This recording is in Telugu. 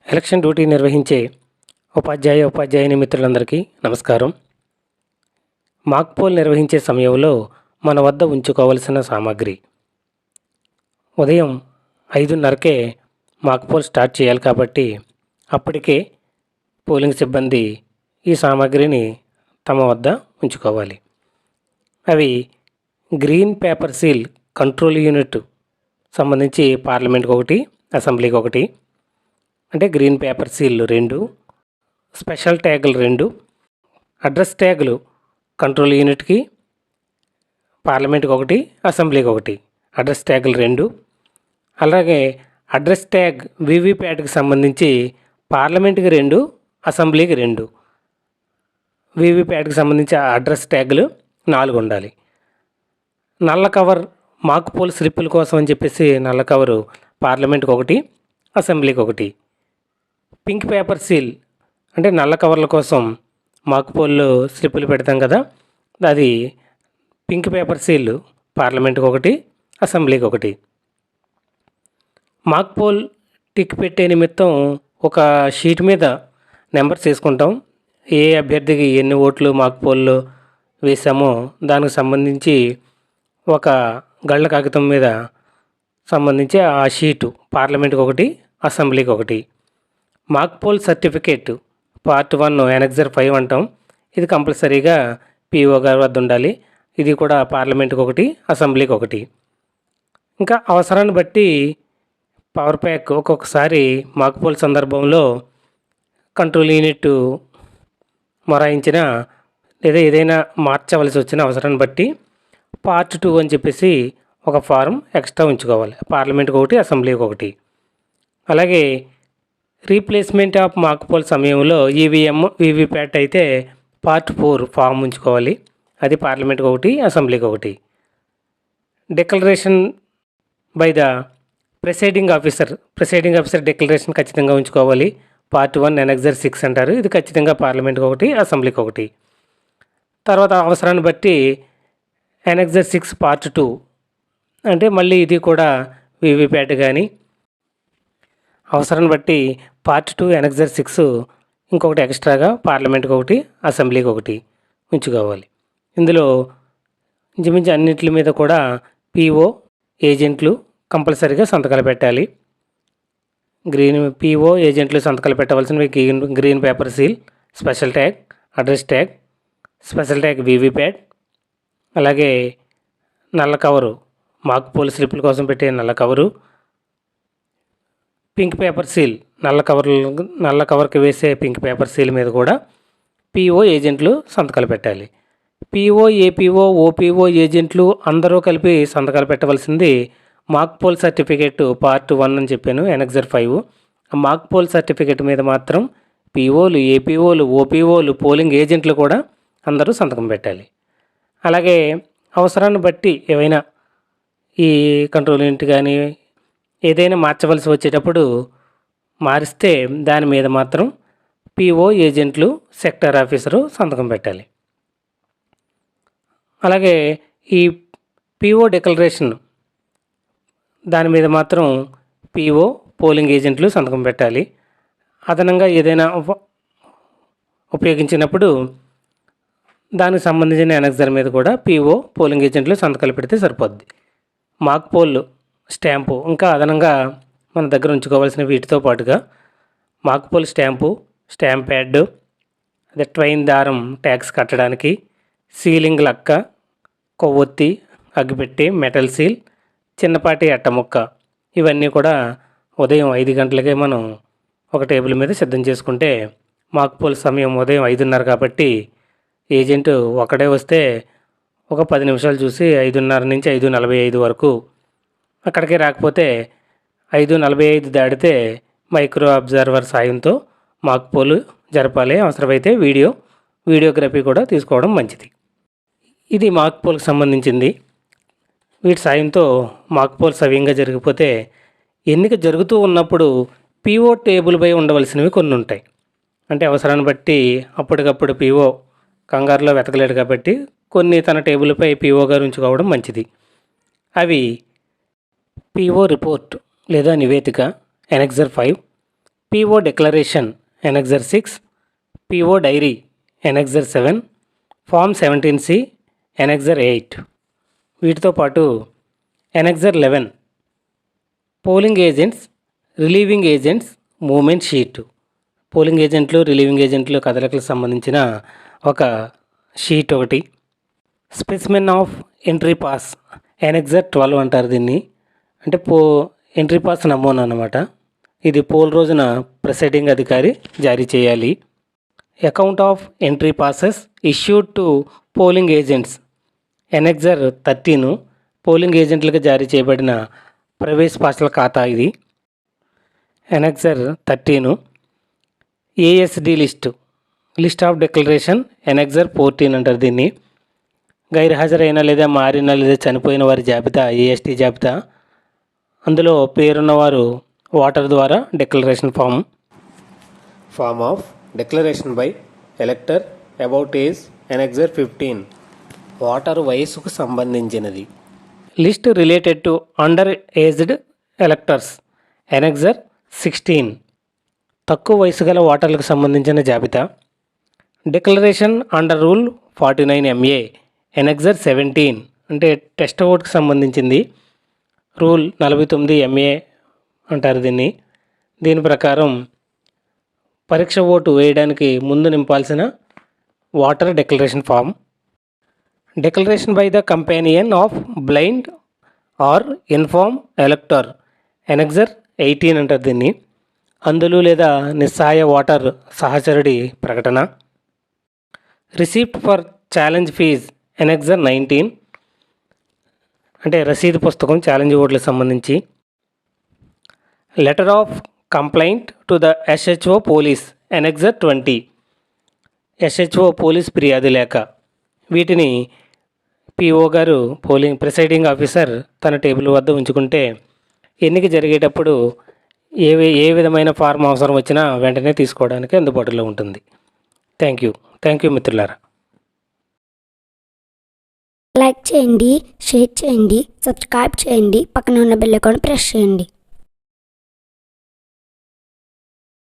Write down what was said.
ఎలక్షన్ డ్యూటీ నిర్వహించే ఉపాధ్యాయుని మిత్రులందరికీ నమస్కారం. మాక్ పోల్ నిర్వహించే సమయంలో మన వద్ద ఉంచుకోవలసిన సామాగ్రి. ఉదయం 5:30కే మాక్ పోల్ స్టార్ట్ చేయాలి కాబట్టి అప్పటికే పోలింగ్ సిబ్బంది ఈ సామాగ్రిని తమ వద్ద ఉంచుకోవాలి. అవి green paper seal control unit సంబంధించి పార్లమెంట్కి ఒకటి, అసెంబ్లీకి ఒకటి, అంటే గ్రీన్ పేపర్ సీల్లు 2, స్పెషల్ ట్యాగులు 2, అడ్రస్ ట్యాగులు కంట్రోల్ యూనిట్కి, పార్లమెంట్కి ఒకటి, అసెంబ్లీకి ఒకటి అడ్రస్ ట్యాగులు 2. అలాగే అడ్రస్ ట్యాగ్ వీవీప్యాట్కి సంబంధించి పార్లమెంట్కి 2, అసెంబ్లీకి 2, వీవీప్యాట్కి సంబంధించి అడ్రస్ ట్యాగులు 4 ఉండాలి. నల్ల కవర్ మాక్ పోల్ స్లిప్పుల కోసం అని చెప్పేసి నల్ల కవరు పార్లమెంట్కి ఒకటి, అసెంబ్లీకి ఒకటి. పింక్ పేపర్ సీల్ అంటే నల్ల కవర్ల కోసం మాక్ పోల్లో స్లిప్పులు పెడతాం కదా, అది పింక్ పేపర్ సీల్ పార్లమెంట్కి ఒకటి, అసెంబ్లీకి ఒకటి. మాక్ పోల్ టిక్ పెట్టే నిమిత్తం ఒక షీట్ మీద నెంబర్స్ వేసుకుంటాం. ఏ అభ్యర్థికి ఎన్ని ఓట్లు మాక్ పోల్లో వేసామో దానికి సంబంధించి ఒక గళ్ళ కాగితం మీద సంబంధించి ఆ షీటు పార్లమెంట్కి ఒకటి, అసెంబ్లీకి ఒకటి. Mock poll certificate part 1 annexure 5 అంటాం. ఇది కంపల్సరీగా పిఓ గారి వద్ద ఉండాలి. ఇది కూడా పార్లమెంట్కి ఒకటి, అసెంబ్లీకి ఒకటి. ఇంకా అవసరాన్ని బట్టి పవర్ ప్యాక్ ఒక్కొక్కసారి మాక్ పోల్ సందర్భంలో కంట్రోల్ యూనిట్ మొరాయించిన లేదా ఏదైనా మార్చవలసి వచ్చిన అవసరాన్ని బట్టి పార్ట్ 2 అని చెప్పేసి ఒక ఫారం ఎక్స్ట్రా ఉంచుకోవాలి. పార్లమెంట్కి ఒకటి, అసెంబ్లీకి ఒకటి. అలాగే రీప్లేస్మెంట్ ఆఫ్ మాక్ పోల్ సమయంలో ఈవీఎం, వీవీప్యాట్ అయితే పార్ట్ 4 ఫామ్ ఉంచుకోవాలి. అది పార్లమెంట్కి ఒకటి, అసెంబ్లీకి ఒకటి. Declaration by the presiding officer declaration ఖచ్చితంగా ఉంచుకోవాలి. పార్ట్ 1 ఎనెక్సర్ 6 అంటారు. ఇది ఖచ్చితంగా పార్లమెంట్కి ఒకటి, అసెంబ్లీకి ఒకటి. తర్వాత అవసరాన్ని బట్టి ఎనెక్సర్ 6 పార్ట్ 2 అంటే మళ్ళీ ఇది కూడా వీవీప్యాట్ కానీ అవసరాన్ని బట్టి పార్ట్ 2 ఎనెక్సర్ 6 ఇంకొకటి ఎక్స్ట్రాగా పార్లమెంట్కి ఒకటి, అసెంబ్లీకి ఒకటి ఉంచుకోవాలి. ఇందులో ఇంచుమించు అన్నింటి మీద కూడా పిఓ ఏజెంట్లు కంపల్సరీగా సంతకాలు పెట్టాలి. పిఓ ఏజెంట్లు సంతకాలు పెట్టవలసినవి green paper seal, special tag, address tag, special tag VVPAT, అలాగే నల్ల కవరు మాక్ పోల్ స్లిప్పుల కోసం పెట్టే నల్ల కవరు, పింక్ పేపర్ సీల్ నల్ల కవర్కి వేసే పింక్ పేపర్ సీల్ మీద కూడా పిఓ ఏజెంట్లు సంతకాలు పెట్టాలి. పిఓ, ఏపీఓ, ఓపీఓ ఏజెంట్లు అందరూ కలిపి సంతకాలు పెట్టవలసింది మాక్ పోల్ సర్టిఫికేట్ పార్ట్ 1 అని చెప్పాను, ఎనెక్సర్ 5. ఆ మాక్ పోల్ సర్టిఫికేట్ మీద మాత్రం పిఓలు, ఏపీఓలు, ఓపీఓలు, పోలింగ్ ఏజెంట్లు కూడా అందరూ సంతకం పెట్టాలి. అలాగే అవసరాన్ని బట్టి ఏవైనా ఈ కంట్రోల్ యూనిట్ కానీ ఏదైనా మార్చవలసి వచ్చేటప్పుడు మారిస్తే దాని మీద మాత్రం పిఓ ఏజెంట్లు, సెక్టర్ ఆఫీసరు సంతకం పెట్టాలి. అలాగే ఈ పిఓ డిక్లరేషన్ దాని మీద మాత్రం పిఓ, పోలింగ్ ఏజెంట్లు సంతకం పెట్టాలి. అదనంగా ఏదైనా ఉపయోగించినప్పుడు దానికి సంబంధించిన ఎనెక్సర్ మీద కూడా పిఓ, పోలింగ్ ఏజెంట్లు సంతకాలు పెడితే సరిపోద్ది. మాక్ పోల్ స్టాంపు ఇంకా అదనంగా మన దగ్గర ఉంచుకోవాల్సిన వీటితో పాటుగా mock poll stamp, stamp pad, అదే ట్రైన్ దారం ట్యాక్స్ కట్టడానికి, సీలింగ్ లక్క, కొవ్వొత్తి, అగ్గిపెట్టి, మెటల్ సీల్, చిన్నపాటి అట్టముక్క, ఇవన్నీ కూడా ఉదయం 5 గంటలకే మనం ఒక టేబుల్ మీద సిద్ధం చేసుకుంటే మాక్ పోల్ సమయం ఉదయం 5:30 కాబట్టి ఏజెంట్ ఒకడే వస్తే ఒక 10 నిమిషాలు చూసి 5:30 నుంచి 5:45 వరకు అక్కడికి రాకపోతే 5:45 దాటితే మైక్రో అబ్జర్వర్ సాయంతో మాక్ పోల్ జరపాలి. అవసరమైతే వీడియోగ్రఫీ కూడా తీసుకోవడం మంచిది. ఇది మాక్ పోల్కి సంబంధించింది. వీటి సాయంతో మాక్ పోల్ సవ్యంగా జరిగిపోతే ఎన్నిక జరుగుతూ ఉన్నప్పుడు పిఓ టేబుల్పై ఉండవలసినవి కొన్ని ఉంటాయి. అంటే అవసరాన్ని బట్టి అప్పటికప్పుడు పిఓ కంగారులో వెతకలేడు కాబట్టి కొన్ని తన టేబుల్పై పిఓ గారు ఉంచుకోవడం మంచిది. అవి పిఓ రిపోర్ట్ లేదా నివేదిక, annexure 5, PO declaration annexure 6, PO diary annexure 7, form 17C annexure 8. వీటితో పాటు annexure 11 polling agents, relieving agents movement sheet. Polling ఏజెంట్లు, రిలీవింగ్ ఏజెంట్లు కదలికలకు సంబంధించిన ఒక షీట్ ఒకటి. Specimen of entry pass annexure 12 అంటారు దీన్ని. అంటే ఎంట్రీ పాస్ నమూనా అన్నమాట. ఇది పోల్ రోజున ప్రిసైడింగ్ అధికారి జారీ చేయాలి. Account of entry passes issued to polling agents annexure 13 polling ఏజెంట్లకు జారీ చేయబడిన ప్రవేశ పాసుల ఖాతా ఇది. Annexure 13 ASD list of declaration annexure 14 అంటారు దీన్ని. గైర్హాజరైన లేదా మారిన లేదా చనిపోయిన వారి జాబితా ఏఎస్టీ జాబితా. అందులో పేరున్నవారు ఓటర్ ద్వారా declaration form of declaration by elector about age annexure 15 voter వయసుకు సంబంధించినది. List related to under aged electors annexure 16 తక్కువ వయసు గల ఓటర్లకు సంబంధించిన జాబితా. Declaration under rule 49MA annexure 17 అంటే టెస్ట్ ఓట్కి సంబంధించింది. రూల్ 49MA అంటారు దీన్ని. దీని ప్రకారం పరీక్ష ఓటు వేయడానికి ముందు నింపాల్సిన voter declaration form. Declaration by the companion of blind or infirm elector annexure 18 అంటారు దీన్ని. అంధులు లేదా నిస్సహాయ ఓటర్ సహచరుడి ప్రకటన. Receipt for challenge fees annexure 19 అంటే రసీదు పుస్తకం ఛాలెంజ్ ఓట్లకు సంబంధించి. Letter of complaint to the SHO police annexure 20 SHO police ఫిర్యాదు లేఖ. వీటిని పిఓ గారు ప్రిసైడింగ్ ఆఫీసర్ తన టేబుల్ వద్ద ఉంచుకుంటే ఎన్నిక జరిగేటప్పుడు ఏ విధమైన ఫారం అవసరం వచ్చినా వెంటనే తీసుకోవడానికి అందుబాటులో ఉంటుంది. థ్యాంక్ యూ మిత్రులారా. లైక్ చేయండి, షేర్ చేయండి, సబ్స్క్రైబ్ చేయండి, పక్కన ఉన్న బెల్ ఐకాన్ ప్రెస్ చేయండి.